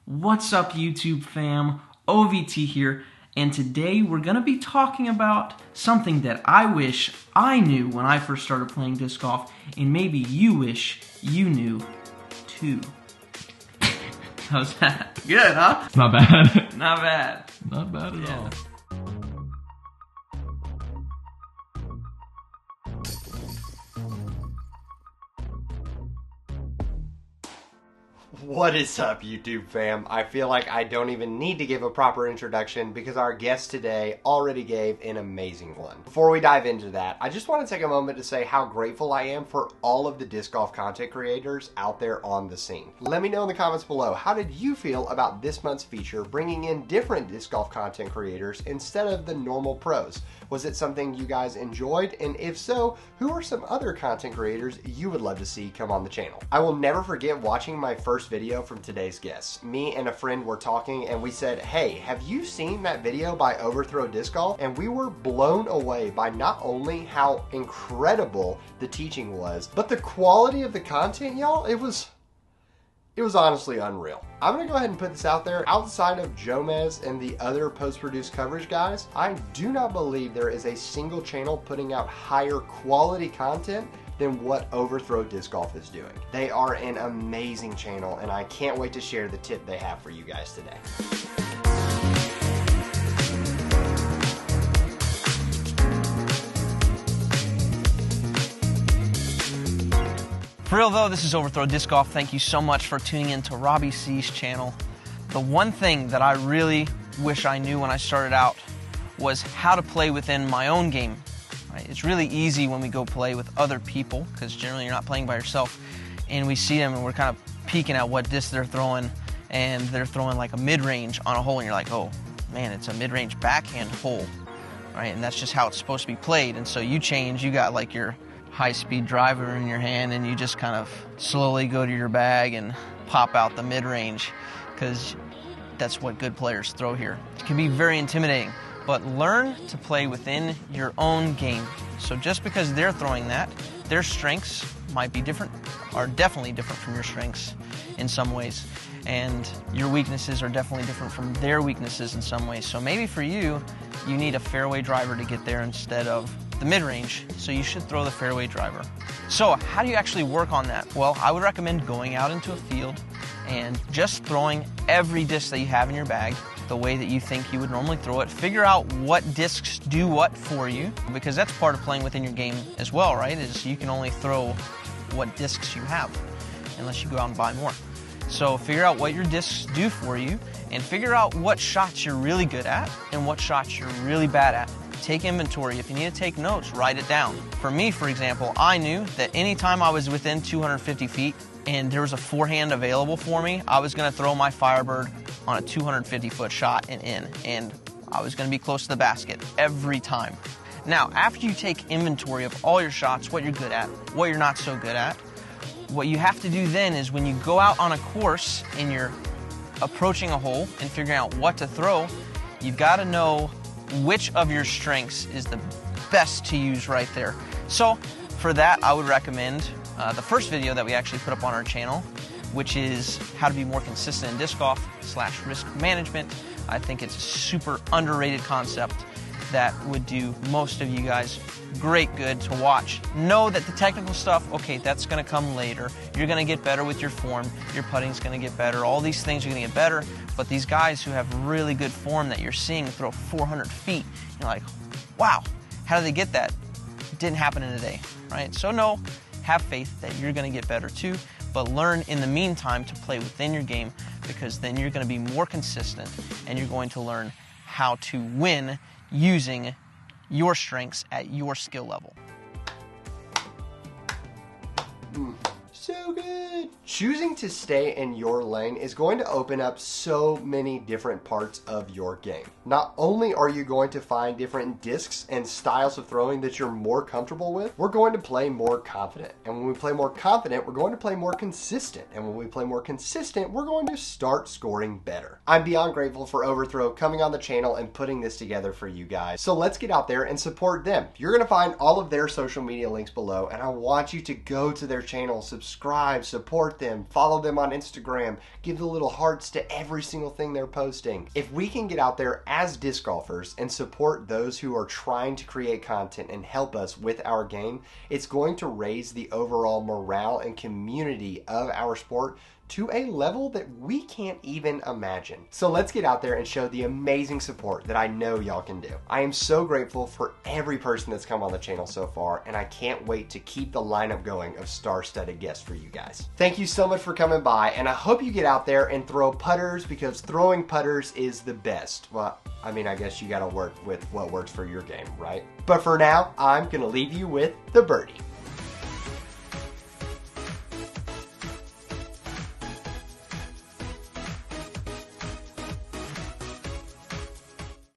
What's up, YouTube fam? OVT here, and today we're going to be talking about something that I wish I knew when I first started playing disc golf, and maybe you wish you knew too. How's that? Good, huh? Not bad. Not bad. Not bad at all. What is up, YouTube fam? I feel like I don't even need to give a proper introduction because our guest today already gave an amazing one. Before we dive into that, I just want to take a moment to say how grateful I am for all of the disc golf content creators out there on the scene. Let me know in the comments below, how did you feel about this month's feature bringing in different disc golf content creators instead of the normal pros? Was it something you guys enjoyed? And if so, who are some other content creators you would love to see come on the channel? I will never forget watching my first video from today's guests. Me and a friend were talking and we said, hey, have you seen that video by Overthrow Disc Golf? And we were blown away by not only how incredible the teaching was, but the quality of the content, y'all. It was honestly unreal. I'm gonna go ahead and put this out there. Outside of Jomez and the other post-produced coverage guys, I do not believe there is a single channel putting out higher quality content than what Overthrow Disc Golf is doing. They are an amazing channel, and I can't wait to share the tip they have for you guys today. For real though, this is Overthrow Disc Golf. Thank you so much for tuning in to Robbie C's channel. The one thing that I really wish I knew when I started out was how to play within my own game. Right? It's really easy when we go play with other people, because generally you're not playing by yourself, and we see them and we're kind of peeking at what disc they're throwing, and they're throwing like a mid-range on a hole, and you're like, oh man, it's a mid-range backhand hole, right? And that's just how it's supposed to be played. And so you change, you got like your high-speed driver in your hand, and you just kind of slowly go to your bag and pop out the mid-range, because that's what good players throw here. It can be very intimidating, but learn to play within your own game. So just because they're throwing that, their strengths might be different, are definitely different from your strengths in some ways, and your weaknesses are definitely different from their weaknesses in some ways. So maybe for you, you need a fairway driver to get there instead of the mid-range, so you should throw the fairway driver. So how do you actually work on that? Well, I would recommend going out into a field and just throwing every disc that you have in your bag the way that you think you would normally throw it. Figure out what discs do what for you, because that's part of playing within your game as well, right? Is you can only throw what discs you have unless you go out and buy more. So figure out what your discs do for you, and figure out what shots you're really good at and what shots you're really bad at. Take inventory. If you need to take notes, write it down. For me, for example, I knew that anytime I was within 250 feet and there was a forehand available for me, I was going to throw my Firebird on a 250-foot shot and in, and I was going to be close to the basket every time. Now, after you take inventory of all your shots, what you're good at, what you're not so good at, what you have to do then is when you go out on a course and you're approaching a hole and figuring out what to throw, you've got to know which of your strengths is the best to use right there. So for that, I would recommend the first video that we actually put up on our channel, which is how to be more consistent in disc golf / risk management. I think it's a super underrated concept that would do most of you guys great good to watch. Know that the technical stuff, okay, that's going to come later. You're going to get better with your form. Your putting's going to get better. All these things are going to get better. But these guys who have really good form that you're seeing throw 400 feet, you're like, wow, how did they get that? It didn't happen in a day, right? So no, have faith that you're going to get better too, but learn in the meantime to play within your game, because then you're going to be more consistent and you're going to learn how to win using your strengths at your skill level. So good. Choosing to stay in your lane is going to open up so many different parts of your game. Not only are you going to find different discs and styles of throwing that you're more comfortable with, we're going to play more confident. And when we play more confident, we're going to play more consistent. And when we play more consistent, we're going to start scoring better. I'm beyond grateful for Overthrow coming on the channel and putting this together for you guys. So let's get out there and support them. You're going to find all of their social media links below, and I want you to go to their channel, subscribe subscribe, support them, follow them on Instagram, give the little hearts to every single thing they're posting. If we can get out there as disc golfers and support those who are trying to create content and help us with our game, it's going to raise the overall morale and community of our sport to a level that we can't even imagine. So let's get out there and show the amazing support that I know y'all can do. I am so grateful for every person that's come on the channel so far, and I can't wait to keep the lineup going of star-studded guests for you guys. Thank you so much for coming by, and I hope you get out there and throw putters, because throwing putters is the best. Well, I mean, I guess you gotta work with what works for your game, right? But for now, I'm gonna leave you with the birdie.